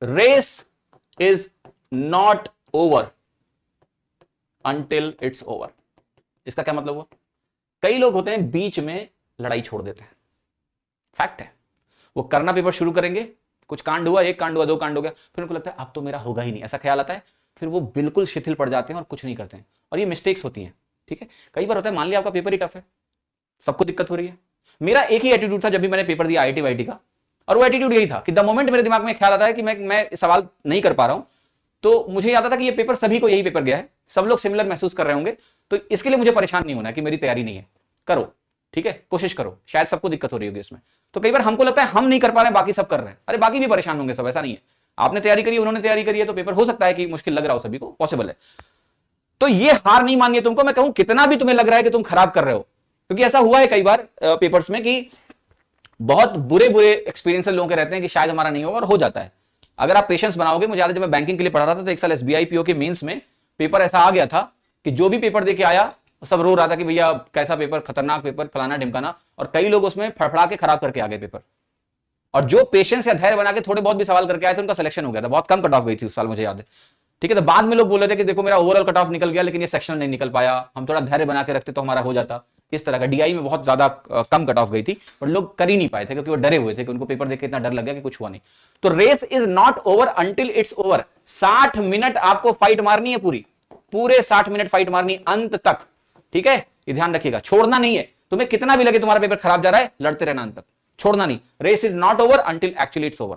Race is not over until it's over. इसका क्या मतलब हुआ? कई लोग होते हैं बीच में लड़ाई छोड़ देते हैं, फैक्ट है। वो करना पेपर शुरू करेंगे, कुछ कांड हुआ, एक कांड हुआ, दो कांड हो गया, फिर उनको लगता है अब तो मेरा होगा ही नहीं, ऐसा ख्याल आता है, फिर वो बिल्कुल शिथिल पड़ जाते हैं और कुछ नहीं करते हैं, और ये मिस्टेक्स होती हैं। ठीक है, कई बार होता है, मान लिया आपका पेपर ही टफ है, सबको दिक्कत हो रही है। मेरा एक ही एटीट्यूड था जब भी मैंने पेपर दिया आईआईटी वाईटी का, और वो एटीट्यूड यही था कि द मोमेंट मेरे दिमाग में ख्याल आता है कि मैं सवाल नहीं कर पा रहा हूं, तो मुझे याद आता कि ये पेपर सभी को यही पेपर गया है, सब लोग सिमिलर महसूस कर रहे होंगे, तो इसके लिए मुझे परेशान नहीं होना कि मेरी तैयारी नहीं है। करो, ठीक है, कोशिश करो, शायद सबको दिक्कत हो रही होगी इसमें। तो कई बार हमको लगता है हम नहीं कर पा रहे, बाकी सब कर रहे हैं, अरे बाकी भी परेशान होंगे सब, ऐसा नहीं है। आपने तैयारी करी, उन्होंने तैयारी करी है, तो पेपर हो सकता है कि मुश्किल लग रहा हो सभी को, पॉसिबल है। तो ये हार नहीं मानिए तुमको, मैं कहूं कितना भी तुम्हें लग रहा है कि तुम खराब कर रहे हो, क्योंकि ऐसा हुआ है कई बार पेपर्स में कि बहुत बुरे बुरे एक्सपीरियंस लोगों के रहते हैं कि शायद हमारा नहीं होगा, और हो जाता है। अगर आप पेशेंस बनाओगे, मुझे याद है जब मैं बैंकिंग के लिए पढ़ा रहा था तो एक साल एसबीआई पीओ के मेंस में पेपर ऐसा आ गया था कि जो भी पेपर देके आया सब रो रहा था कि भैया कैसा पेपर, खतरनाक पेपर, फलाना ढिमकाना, और कई लोग उसमें फड़फड़ा के खराब करके आ गए पेपर। और जो पेशेंस या धैर्य बना के थोड़े बहुत भी सवाल करके आए थे उनका सिलेक्शन हो गया था, बहुत कम कट ऑफ गई थी उस साल, मुझे याद है। ठीक है, तो बाद में लोग बोल रहे थे कि देखो मेरा ओवरऑल कट ऑफ निकल गया लेकिन ये सेक्शन नहीं निकल पाया, हम थोड़ा धैर्य बना के रखते तो हमारा हो जाता। इस तरह का डीआई में बहुत ज्यादा कम कट ऑफ गई थी, और लोग कर ही नहीं पाए थे क्योंकि वो डरे हुए थे कि उनको पेपर देख के इतना डर लग गया कि कुछ हुआ नहीं। तो race is not over until it's over. 60 minute आपको फाइट मारनी है, पूरे 60 मिनट फाइट मारनी अंत तक। ठीक है, ये ध्यान रखिएगा, छोड़ना नहीं है। तुम्हें कितना भी लगे तुम्हारा पेपर खराब जा रहा है, लड़ते रहना अंत तक, छोड़ना नहीं। Race is not over until actually it's over.